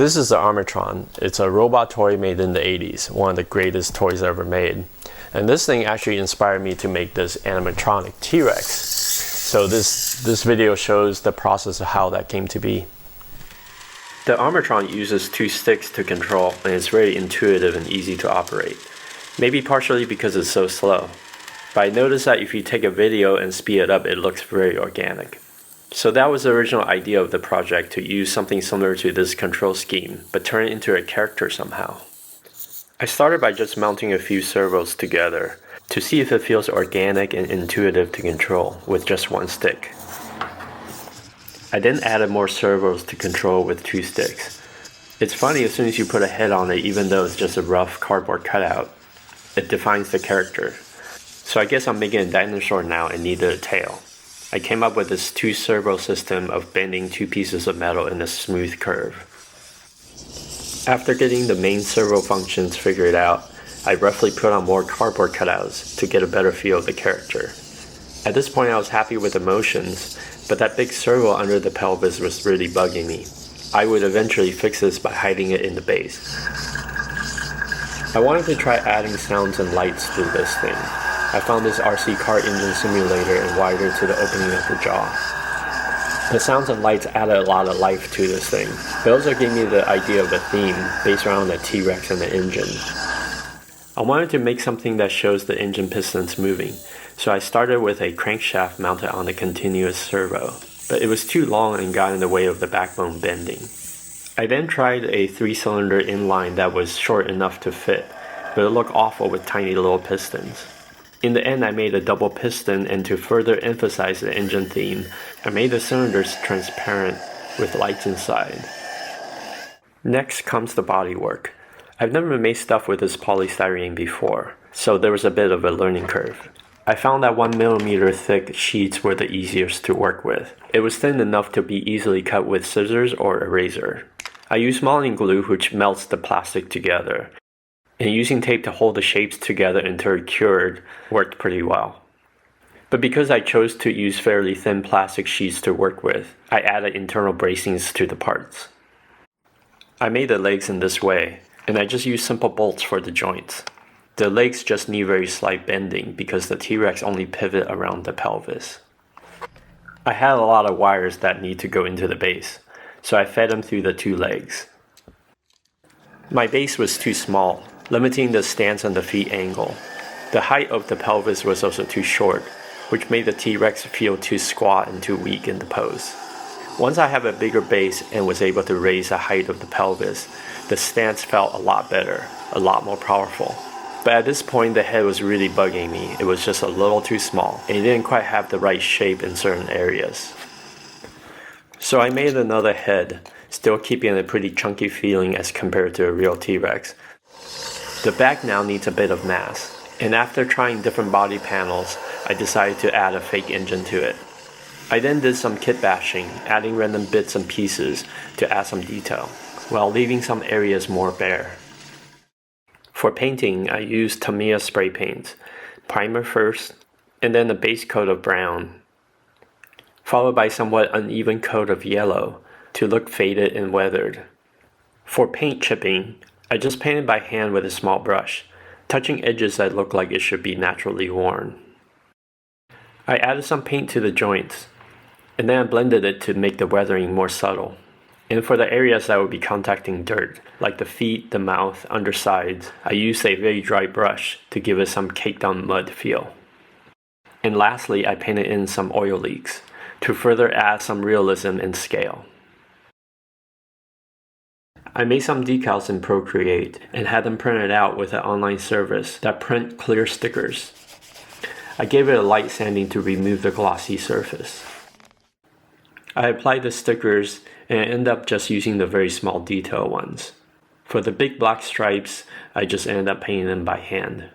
This is the Armatron. It's a robot toy made in the 80s, one of the greatest toys ever made. And this thing actually inspired me to make this animatronic T-Rex. So this video shows the process of how that came to be. The Armatron uses two sticks to control, and it's very intuitive and easy to operate. Maybe partially because it's so slow. But I noticed that if you take a video and speed it up, it looks very organic. So that was the original idea of the project, to use something similar to this control scheme, but turn it into a character somehow. I started by just mounting a few servos together to see if it feels organic and intuitive to control with just one stick. I then added more servos to control with two sticks. It's funny, as soon as you put a head on it, even though it's just a rough cardboard cutout, it defines the character. So I guess I'm making a dinosaur now and needed a tail. I came up with this two servo system of bending two pieces of metal in a smooth curve. After getting the main servo functions figured out, I roughly put on more cardboard cutouts to get a better feel of the character. At this point I was happy with the motions, but that big servo under the pelvis was really bugging me. I would eventually fix this by hiding it in the base. I wanted to try adding sounds and lights to this thing. I found this RC car engine simulator and wired it to the opening of the jaw. The sounds and lights added a lot of life to this thing. They also gave me the idea of a theme based around the T-Rex and the engine. I wanted to make something that shows the engine pistons moving, so I started with a crankshaft mounted on a continuous servo, but it was too long and got in the way of the backbone bending. I then tried a 3-cylinder inline that was short enough to fit, but it looked awful with tiny little pistons. In the end, I made a double piston, and to further emphasize the engine theme, I made the cylinders transparent with lights inside. Next comes the bodywork. I've never made stuff with this polystyrene before, so there was a bit of a learning curve. I found that 1mm thick sheets were the easiest to work with. It was thin enough to be easily cut with scissors or a razor. I used modeling glue, which melts the plastic together, and using tape to hold the shapes together until it cured worked pretty well. But because I chose to use fairly thin plastic sheets to work with, I added internal bracings to the parts. I made the legs in this way, and I just used simple bolts for the joints. The legs just need very slight bending because the T-Rex only pivot around the pelvis. I had a lot of wires that need to go into the base, so I fed them through the two legs. My base was too small, limiting the stance and the feet angle. The height of the pelvis was also too short, which made the T-Rex feel too squat and too weak in the pose. Once I have a bigger base and was able to raise the height of the pelvis, the stance felt a lot better, a lot more powerful. But at this point the head was really bugging me. It was just a little too small, and it didn't quite have the right shape in certain areas. So I made another head, still keeping a pretty chunky feeling as compared to a real T-Rex. The back now needs a bit of mass, and after trying different body panels, I decided to add a fake engine to it. I then did some kit bashing, adding random bits and pieces to add some detail, while leaving some areas more bare. For painting, I used Tamiya spray paint, primer first, and then a base coat of brown, followed by somewhat uneven coat of yellow to look faded and weathered. For paint chipping, I just painted by hand with a small brush, touching edges that look like it should be naturally worn. I added some paint to the joints, and then I blended it to make the weathering more subtle. And for the areas that would be contacting dirt, like the feet, the mouth, undersides, I used a very dry brush to give it some caked on mud feel. And lastly, I painted in some oil leaks to further add some realism and scale. I made some decals in Procreate and had them printed out with an online service that print clear stickers. I gave it a light sanding to remove the glossy surface. I applied the stickers and ended up just using the very small detail ones. For the big black stripes, I just ended up painting them by hand.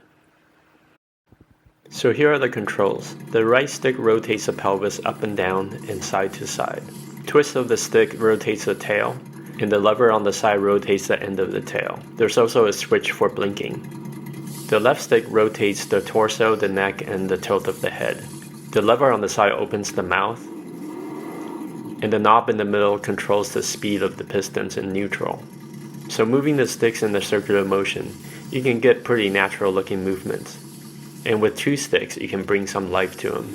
So here are the controls. The right stick rotates the pelvis up and down and side to side. Twist of the stick rotates the tail, and the lever on the side rotates the end of the tail. There's also a switch for blinking. The left stick rotates the torso, the neck, and the tilt of the head. The lever on the side opens the mouth, and the knob in the middle controls the speed of the pistons in neutral. So moving the sticks in the circular motion, you can get pretty natural looking movements. And with 2 sticks, you can bring some life to them.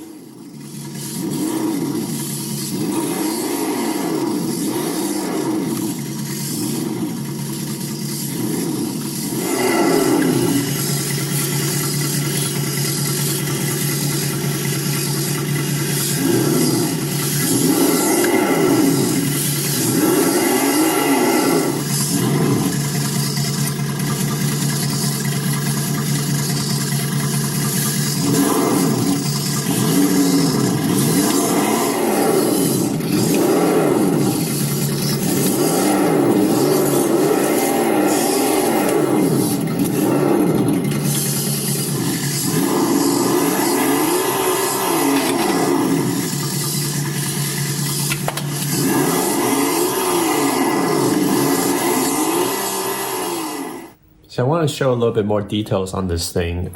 So I want to show a little bit more details on this thing.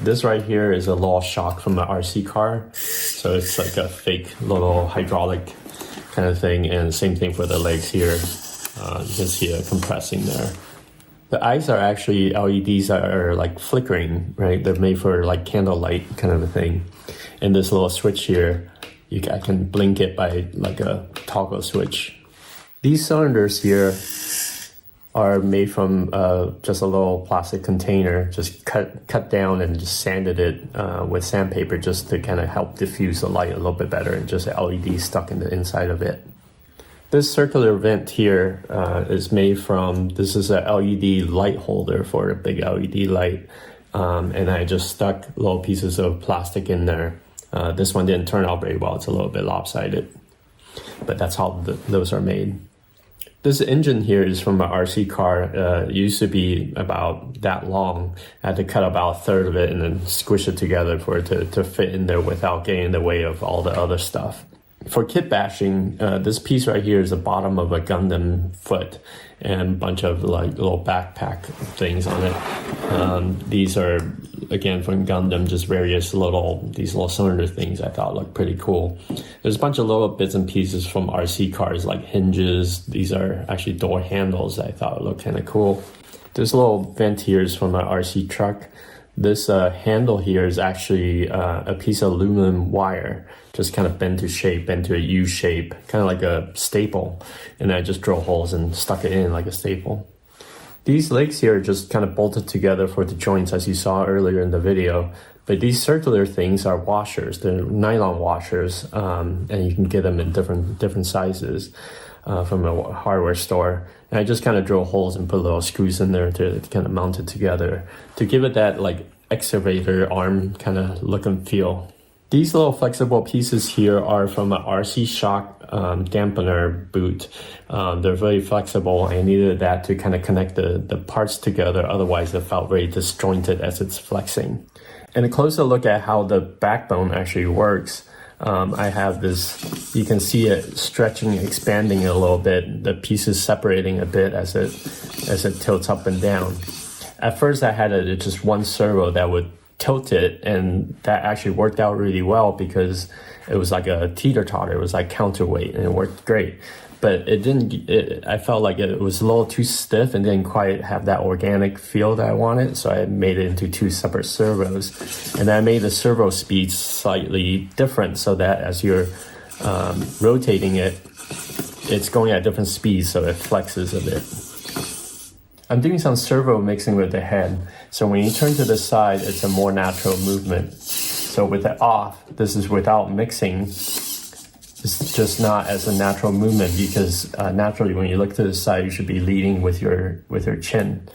This right here is a little shock from an RC car. So it's like a fake little hydraulic kind of thing. And same thing for the legs here. You can see it compressing there. The eyes are actually LEDs that are like flickering, right? They're made for like candlelight kind of a thing. And this little switch here, I can blink it by like a toggle switch. These cylinders here are made from just a little plastic container, just cut down and just sanded it with sandpaper just to kind of help diffuse the light a little bit better, and just a LED stuck in the inside of it. This circular vent here is made from, this is a LED light holder for a big LED light, and I just stuck little pieces of plastic in there. This one didn't turn out very well, it's a little bit lopsided, but that's how those are made. This engine here is from an RC car. It used to be about that long. I had to cut about a third of it and then squish it together for it to fit in there without getting in the way of all the other stuff. For kit bashing, this piece right here is the bottom of a Gundam foot and a bunch of like little backpack things on it. These are, again, from Gundam, just various these little cylinder things I thought looked pretty cool. There's a bunch of little bits and pieces from RC cars like hinges. These are actually door handles that I thought looked kind of cool. There's little vent here from an RC truck. This handle here is actually a piece of aluminum wire, just kind of bent to shape, bent to a U shape, kind of like a staple. And I just drilled holes and stuck it in like a staple. These legs here are just kind of bolted together for the joints, as you saw earlier in the video. But these circular things are washers. They're nylon washers, and you can get them in different sizes from a hardware store. And I just kind of drill holes and put little screws in there to kind of mount it together to give it that like excavator arm kind of look and feel. These little flexible pieces here are from an RC shock dampener boot. They're very flexible. I needed that to kind of connect the parts together. Otherwise, it felt very disjointed as it's flexing. And a closer look at how the backbone actually works. I have this, you can see it stretching, expanding a little bit, the pieces separating a bit as it tilts up and down. At first I had just one servo that would tilt it, and that actually worked out really well because it was like a teeter-totter, it was like counterweight, and it worked great. But I felt like it was a little too stiff and didn't quite have that organic feel that I wanted, so I made it into 2 separate servos. And I made the servo speeds slightly different so that as you're rotating it, it's going at different speeds, so it flexes a bit. I'm doing some servo mixing with the head, so when you turn to the side, it's a more natural movement. So with it off, this is without mixing. It's just not as a natural movement because naturally when you look to the side, you should be leading with your chin.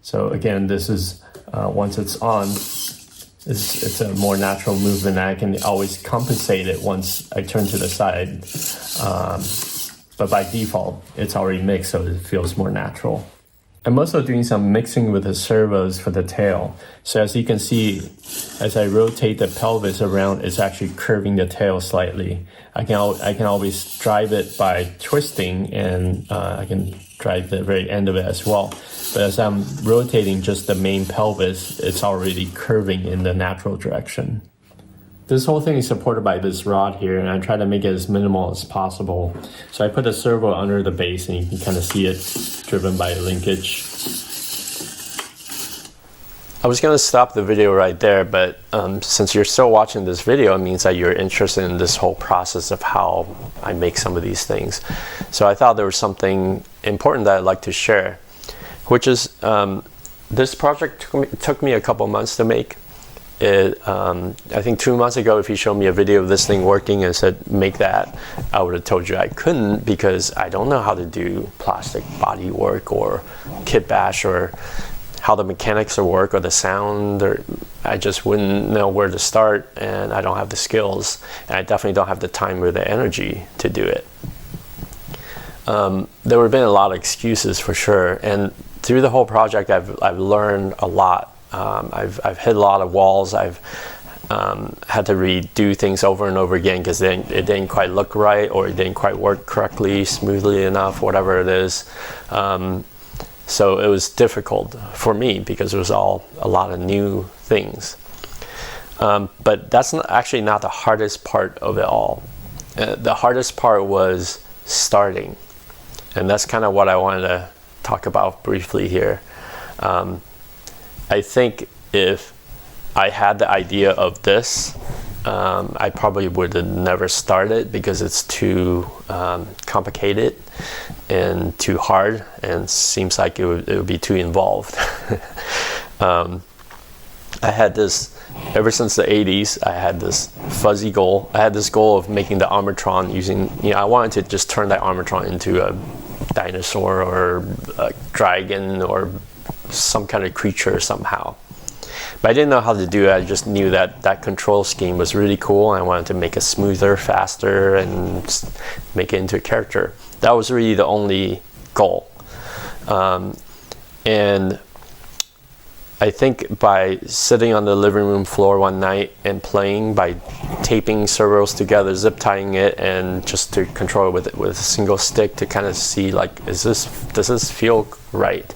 So again, this is once it's on, it's a more natural movement. I can always compensate it once I turn to the side. But by default, it's already mixed, so it feels more natural. I'm also doing some mixing with the servos for the tail. So as you can see, as I rotate the pelvis around, it's actually curving the tail slightly. I can always drive it by twisting, and I can drive the very end of it as well. But as I'm rotating just the main pelvis, it's already curving in the natural direction. this whole thing is supported by this rod here, and I try to make it as minimal as possible. So I put a servo under the base, and you can kind of see it driven by linkage. I was going to stop the video right there, but since you're still watching this video, it means that you're interested in this whole process of how I make some of these things. So I thought there was something important that I'd like to share, which is this project took me a couple months to make. I think 2 months ago, if you showed me a video of this thing working and said make that, I would have told you I couldn't, because I don't know how to do plastic body work or kit bash or how the mechanics will work or the sound, or I just wouldn't know where to start, and I don't have the skills, and I definitely don't have the time or the energy to do it. There have been a lot of excuses for sure, and through the whole project I've learned a lot. I've hit a lot of walls. I've had to redo things over and over again because it didn't quite look right, or it didn't quite work correctly, smoothly enough, whatever it is. So it was difficult for me because it was all a lot of new things. But that's actually not the hardest part of it all. The hardest part was starting. And that's kind of what I wanted to talk about briefly here. I think if I had the idea of this, I probably would have never started, because it's too complicated and too hard, and seems like it would be too involved. I had this, ever since the 80s, I had this fuzzy goal. I had this goal of making the Armatron using, I wanted to just turn that Armatron into a dinosaur or a dragon or some kind of creature somehow. But I didn't know how to do it. I just knew that that control scheme was really cool, and I wanted to make it smoother, faster, and make it into a character. That was really the only goal. And I think by sitting on the living room floor one night and playing, by taping servos together, zip tying it, and just to control it with a single stick to kind of see, like, does this feel right?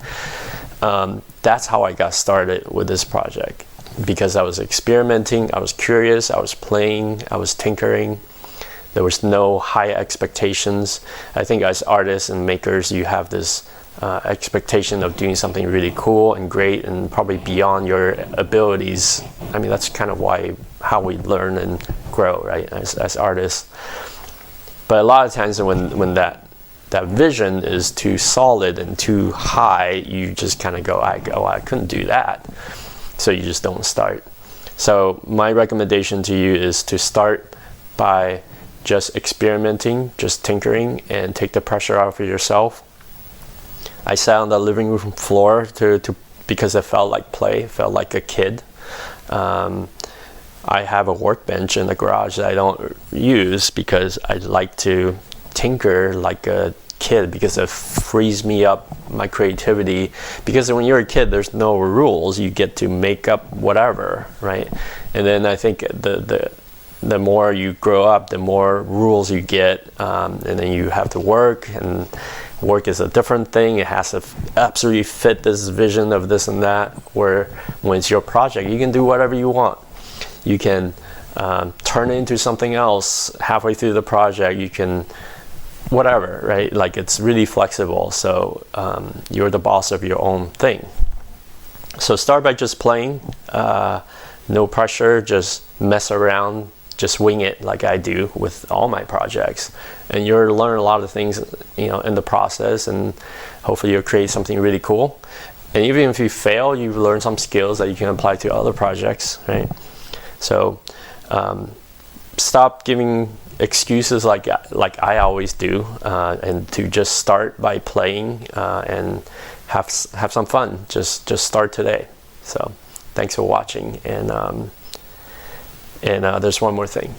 That's how I got started with this project, because I was experimenting, I was curious, I was playing, I was tinkering. There was no high expectations. I think as artists and makers, you have this expectation of doing something really cool and great and probably beyond your abilities. I mean, that's kind of how we learn and grow, right, as artists. But a lot of times when that vision is too solid and too high, you just kind of go, I couldn't do that. So you just don't start. So my recommendation to you is to start by just experimenting, just tinkering, and take the pressure off of yourself. I sat on the living room floor because it felt like play, felt like a kid. I have a workbench in the garage that I don't use because I like to tinker like a kid, because it frees me up my creativity. Because when you're a kid, there's no rules. You get to make up whatever, right? And then I think the more you grow up, the more rules you get, and then you have to work, and work is a different thing. It has to absolutely fit this vision of this and that, where when it's your project, you can do whatever you want. You can turn it into something else halfway through the project. You can whatever, right? Like, it's really flexible. So you're the boss of your own thing. So start by just playing, no pressure, just mess around, just wing it like I do with all my projects. And you'll learn a lot of things, in the process, and hopefully you'll create something really cool. And even if you fail, you learn some skills that you can apply to other projects, right? So stop giving excuses like I always do, and to just start by playing and have some fun. Just start today. So thanks for watching, and there's one more thing.